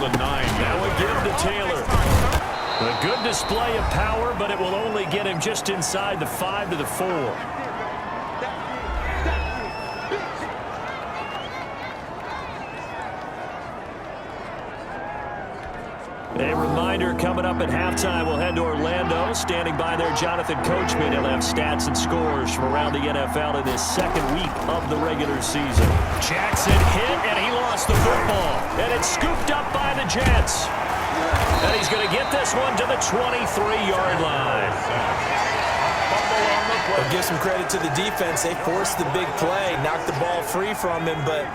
the 9 now. We'll give to Taylor. A good display of power, but it will only get him just inside the 5 to the 4. A reminder, coming up at halftime, we'll head to Orlando. Standing by there, Jonathan Coachman. He'll have stats and scores from around the NFL in this second week of the regular season. Jackson hit, and he lost the football. And it's scooped up by the Jets. And he's going to get this one to the 23-yard line. Well, give some credit to the defense. They forced the big play, knocked the ball free from him, but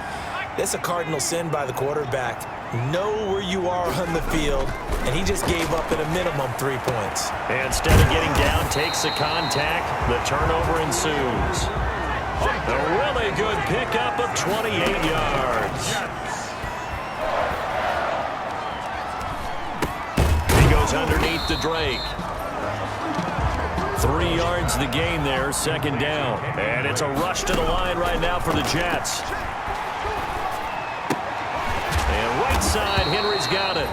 that's a cardinal sin by the quarterback. Know where you are on the field, and he just gave up at a minimum 3 points. And instead of getting down, takes the contact. The turnover ensues. A really good pickup of 28 yards. He goes underneath to Drake. 3 yards the gain there, second down. And it's a rush to the line right now for the Jets. And right side, Henry's got it.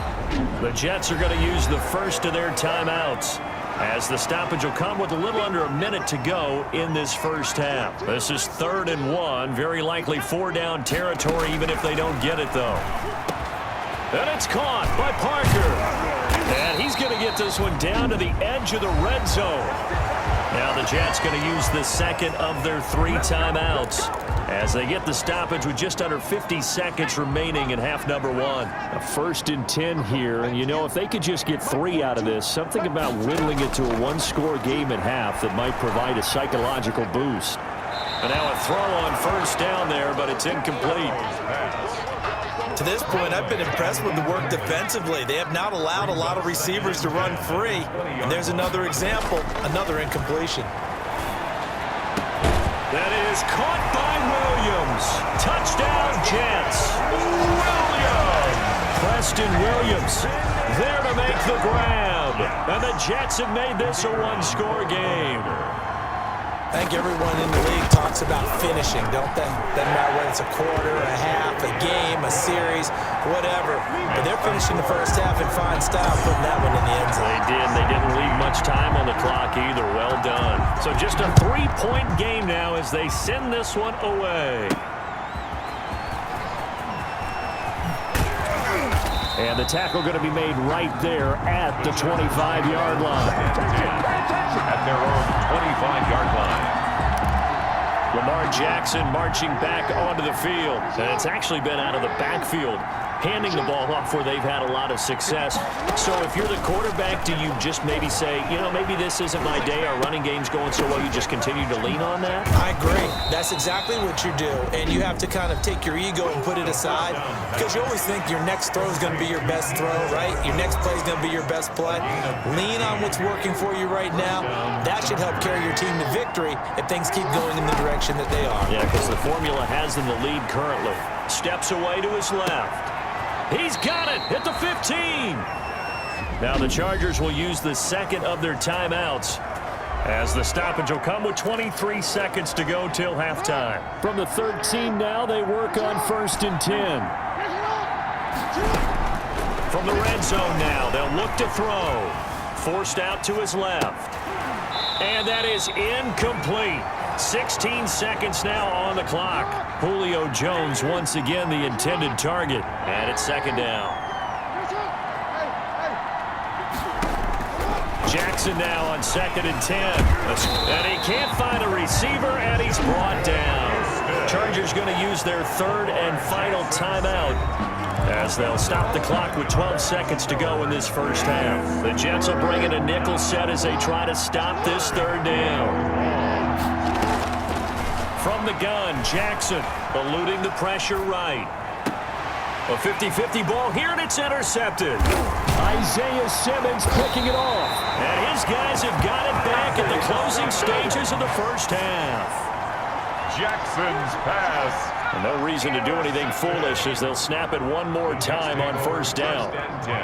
The Jets are going to use the first of their timeouts, as the stoppage will come with a little under a minute to go in this first half. This is 3rd and 1, very likely 4-down territory, even if they don't get it, though. And it's caught by Parker. And he's going to get this one down to the edge of the red zone. Now the Jets going to use the second of their 3 timeouts as they get the stoppage with just under 50 seconds remaining in half number 1. A 1st and 10 here, and you know, if they could just get 3 out of this, something about whittling it to a 1-score game at half that might provide a psychological boost. And now a throw on 1st down there, but it's incomplete. To this point, I've been impressed with the work defensively. They have not allowed a lot of receivers to run free. And there's another example, another incompletion. That is caught by Williams. Touchdown, Jets. Williams. Preston Williams there to make the grab. And the Jets have made this a 1-score game. I think everyone in the league talks about finishing, don't they? Doesn't matter whether it's a quarter, a half, a game, a series, whatever. But they're finishing the first half in fine style, putting that one in the end zone. They did. They didn't leave much time on the clock either. Well done. So just a 3-point game now as they send this one away. And the tackle going to be made right there at the 25-yard line. At their own 25-yard line. Lamar Jackson marching back onto the field. And it's actually been out of the backfield, handing the ball off where they've had a lot of success. So if you're the quarterback, do you just maybe say, you know, maybe this isn't my day, our running game's going so well, you just continue to lean on that? I agree. That's exactly what you do. And you have to kind of take your ego and put it aside, because you always think your next throw is going to be your best throw, right? Your next play is going to be your best play. Lean on what's working for you right now. That should help carry your team to victory if things keep going in the direction that they are. Yeah, because the formula has them the lead currently. Steps away to his left. He's got it at the 15. Now the Chargers will use the second of their timeouts, as the stoppage will come with 23 seconds to go till halftime. From the 13 now, they work on 1st and 10. From the red zone now, they'll look to throw. Forced out to his left. And that is incomplete. 16 seconds now on the clock. Julio Jones once again the intended target. And it's 2nd down. Jackson now on 2nd and 10. And he can't find a receiver, and he's brought down. Chargers going to use their 3rd and final timeout, as they'll stop the clock with 12 seconds to go in this first half. The Jets will bring in a nickel set as they try to stop this 3rd down. From the gun, Jackson eluding the pressure right. A 50-50 ball here, and it's intercepted. Isaiah Simmons picking it off. And his guys have got it back at the closing stages of the first half. Jackson's pass. And no reason to do anything foolish as they'll snap it one more time on 1st down. 1st and 10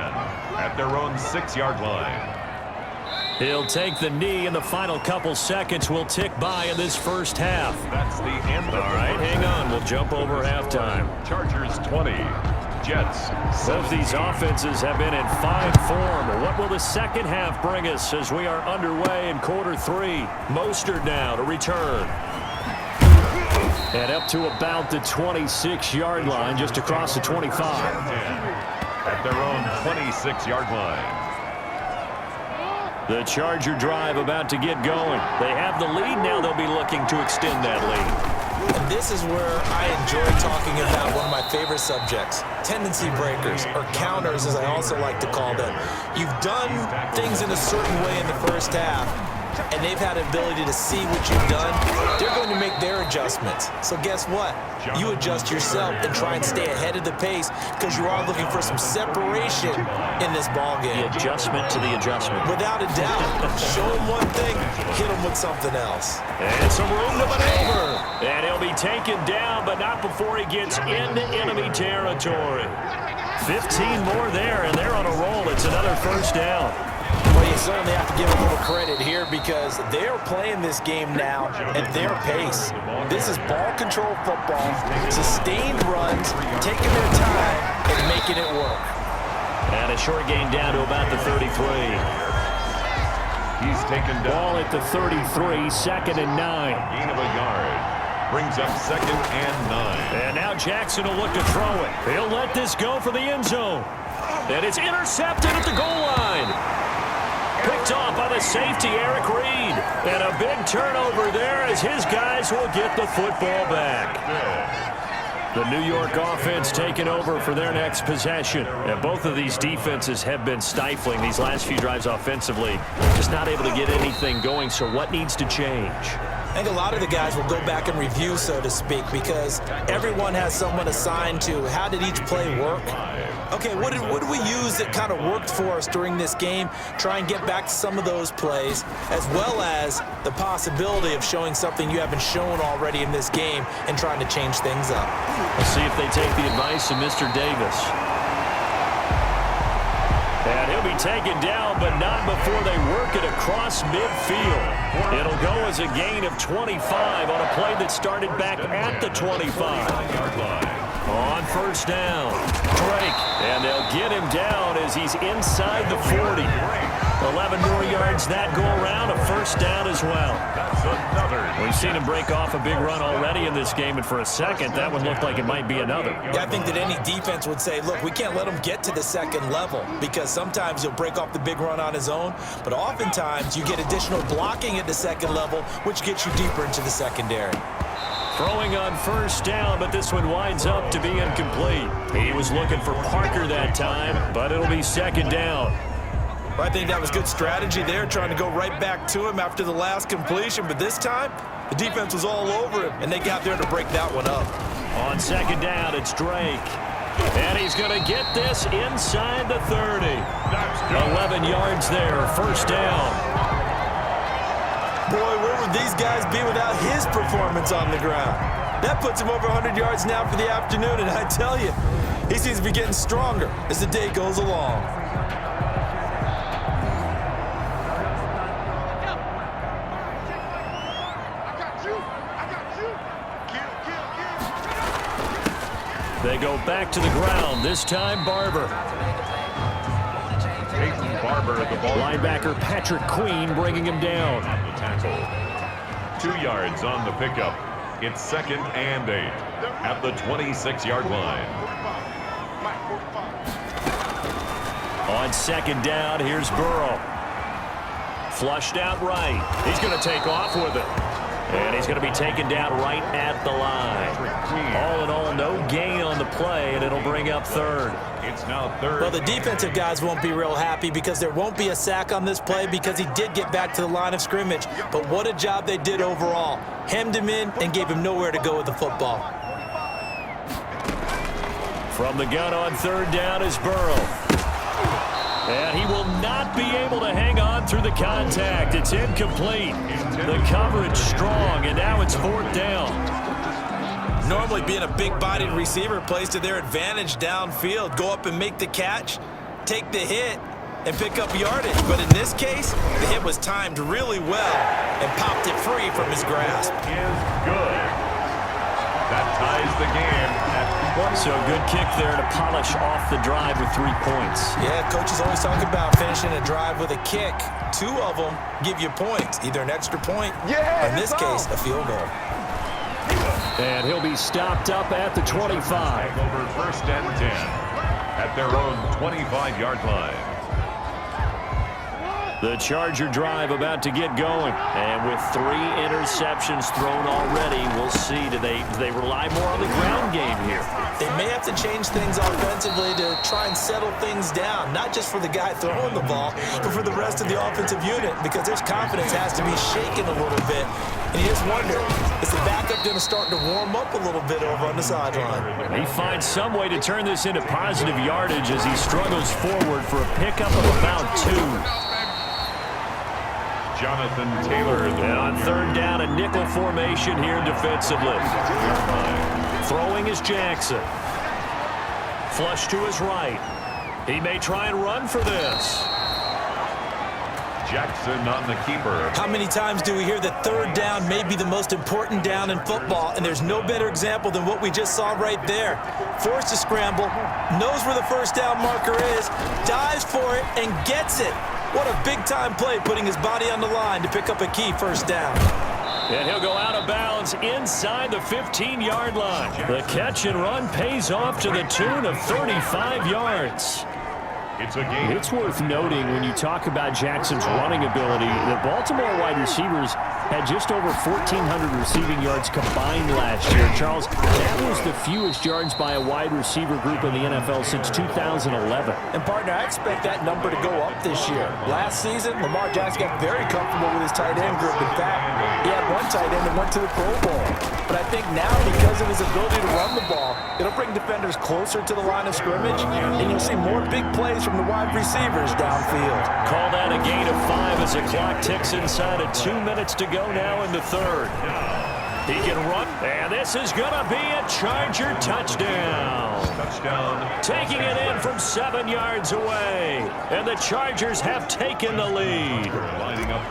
at their own 6-yard line. He'll take the knee, and the final couple seconds will tick by in this first half. That's the end of All right, hang on. We'll jump over halftime. Chargers 20, Jets. Both these offenses have been in fine form. What will the second half bring us as we are underway in quarter 3? Mostert now to return. And up to about the 26-yard line, just across the 25. At their own 26-yard line. The Charger drive about to get going. They have the lead. Now they'll be looking to extend that lead. And this is where I enjoy talking about one of my favorite subjects, tendency breakers, or counters as I also like to call them. You've done things in a certain way in the first half, and they've had the ability to see what you've done. They're going to make their adjustments. So guess what? You adjust yourself and try and stay ahead of the pace because you are looking for some separation in this ballgame. The adjustment to the adjustment. Without a doubt. Show them one thing, hit them with something else. And some room to maneuver. And he'll be taken down, but not before he gets into enemy territory. 15 more there, and they're on a roll. It's another first down. Well, you certainly have to give them a little credit here because they're playing this game now at their pace. This is ball control football, sustained runs, taking their time and making it work. And a short gain down to about the 33. He's taken down. Ball at the 33, 2nd and 9. Gain of a yard. Brings up 2nd and 9. And now Jackson will look to throw it. He'll let this go for the end zone. And it's intercepted at the goal line. Picked off by the safety, Eric Reed. And a big turnover there as his guys will get the football back. The New York offense taking over for their next possession. And both of these defenses have been stifling these last few drives offensively. Just not able to get anything going, so what needs to change? I think a lot of the guys will go back and review, so to speak, because everyone has someone assigned to how did each play work. Okay, what did we use that kind of worked for us during this game? Try and get back to some of those plays, as well as the possibility of showing something you haven't shown already in this game and trying to change things up. We'll see if they take the advice of Mr. Davis. And he'll be taken down, but not before they work it across midfield. It'll go as a gain of 25 on a play that started back at the 25-yard line. On first down, Drake, and they'll get him down as he's inside the 40. 11 more yards that go around, a first down as well. We've seen him break off a big run already in this game, and for a second, that one looked like it might be another. Yeah, I think that any defense would say, look, we can't let him get to the second level because sometimes he'll break off the big run on his own, but oftentimes you get additional blocking at the second level, which gets you deeper into the secondary. Throwing on first down, but this one winds up to be incomplete. He was looking for Parker that time, but it'll be second down. I think that was good strategy there, trying to go right back to him after the last completion. But this time, the defense was all over him, and they got there to break that one up. On second down, it's Drake. And he's going to get this inside the 30. 11 yards there, first down. Boy, where would these guys be without his performance on the ground? That puts him over 100 yards now for the afternoon, and I tell you, he seems to be getting stronger as the day goes along. They go back to the ground, this time Barber. Barber at the ball. Linebacker Patrick Queen bringing him down. 2 yards on the pickup. It's 2nd and 8 at the 26-yard line. On second down, here's Burrow. Flushed out right. He's going to take off with it. And he's going to be taken down right at the line. All in all, no gain on the play, and it'll bring up third. It's now 3rd. Well, the defensive guys won't be real happy because there won't be a sack on this play because he did get back to the line of scrimmage. But what a job they did overall. Hemmed him in and gave him nowhere to go with the football. From the gun on third down is Burrow. And he will not be able to hang on through the contact. It's incomplete. The coverage strong, and now it's 4th down. Normally being a big-bodied receiver plays to their advantage downfield. Go up and make the catch, take the hit, and pick up yardage. But in this case, the hit was timed really well and popped it free from his grasp. Is good. That ties the game at So a good kick there to polish off the drive with 3 points. Yeah, coaches always talk about finishing a drive with a kick. 2 of them give you points, either an extra point or, in this case, a field goal. And he'll be stopped up at the 25. Over 1st and 10 at their own 25-yard line. The Charger drive about to get going. And with 3 interceptions thrown already, we'll see. Do they rely more on the ground game here? They may have to change things offensively to try and settle things down, not just for the guy throwing the ball, but for the rest of the offensive unit, because their confidence has to be shaken a little bit. And you just wonder, is the backup going to start to warm up a little bit over on the sideline? He finds some way to turn this into positive yardage as he struggles forward for a pickup of about 2. Jonathan Taylor. And on 3rd down, a nickel formation here defensively. Throwing is Jackson. Flush to his right. He may try and run for this. Jackson on the keeper. How many times do we hear that 3rd down may be the most important down in football, and there's no better example than what we just saw right there. Forced to scramble, knows where the 1st down marker is, dives for it, and gets it. What a big-time play, putting his body on the line to pick up a key 1st down. And he'll go out of bounds inside the 15-yard line. The catch and run pays off to the tune of 35 yards. It's a game. It's worth noting when you talk about Jackson's running ability, the Baltimore wide receivers had just over 1,400 receiving yards combined last year. Charles, that was the fewest yards by a wide receiver group in the NFL since 2011. And, partner, I expect that number to go up this year. Last season, Lamar Jackson got very comfortable with his tight end group. In fact, he had one tight end that went to the Pro Bowl. But I think now, because of his ability to run the ball, it'll bring defenders closer to the line of scrimmage, and you'll see more big plays from the wide receivers downfield. Call that a gain of 5 as the clock ticks inside of 2 minutes to go now in the 3rd. He can run, and this is going to be a Charger touchdown. Touchdown. Taking it in from 7 yards away, and the Chargers have taken the lead.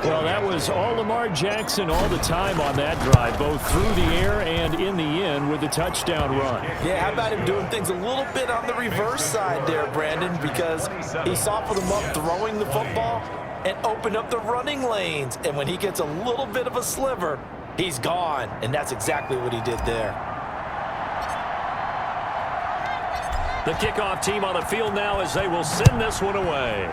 Well, that was all Lamar Jackson all the time on that drive, both through the air and in the end with the touchdown run. Yeah, how about him doing things a little bit on the reverse side there, Brandon, because he softened them up throwing the football and opened up the running lanes. And when he gets a little bit of a sliver, he's gone, and that's exactly what he did there. The kickoff team on the field now as they will send this one away.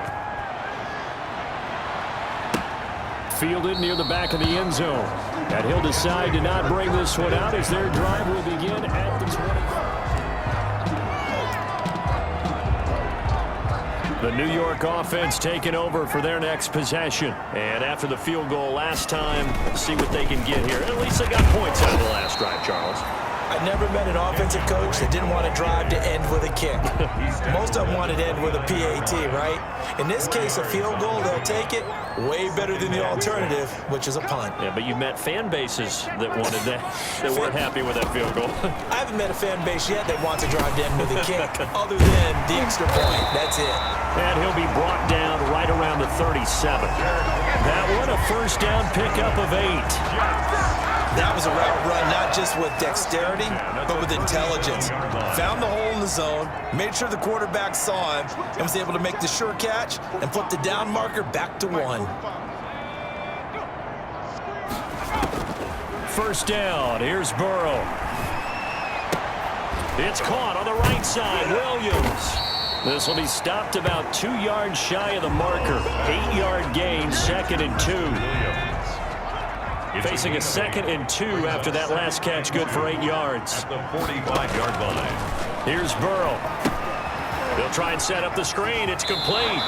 Fielded near the back of the end zone. And he'll decide to not bring this one out as their drive will begin at the 25. The New York offense taking over for their next possession. And after the field goal last time, see what they can get here. At least they got points out of the last drive, Charles. I never met an offensive coach that didn't want to drive to end with a kick. Most of them wanted to end with a PAT, right? In this case, a field goal, they'll take it. Way better than the alternative, which is a punt. Yeah, but you met fan bases that wanted that, that weren't happy with that field goal. I haven't met a fan base yet that wants to drive to end with a kick, other than the extra point. That's it. And he'll be brought down right around the 37. That one, a 1st down pickup of 8. That was a route run, not just with dexterity, but with intelligence. Found the hole in the zone, made sure the quarterback saw him, and was able to make the sure catch and put the down marker back to 1. 1st down, here's Burrow. It's caught on the right side, Williams. This will be stopped about 2 yards shy of the marker. 8-yard gain, 2nd and 2. Facing a 2nd and 2 after that last catch, good for 8 yards. At the 45-yard line. Here's Burrow. They'll try and set up the screen. It's complete.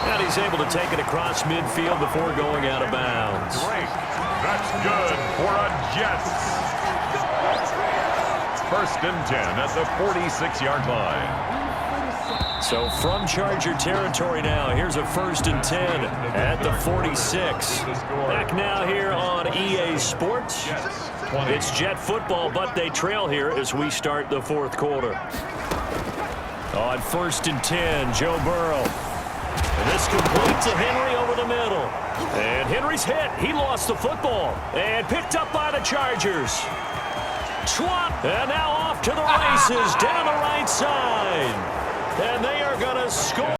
And he's able to take it across midfield before going out of bounds. Great. That's good for a Jets. 1st and 10 at the 46-yard line. So from Charger territory now, here's a 1st and 10 at the 46. Back now here on EA Sports. It's Jet football, but they trail here as we start the 4th quarter. On 1st and 10, Joe Burrow. And this complete to Henry over the middle. And Henry's hit. He lost the football and picked up by the Chargers. And now off to the races down the right side. And they are going to score.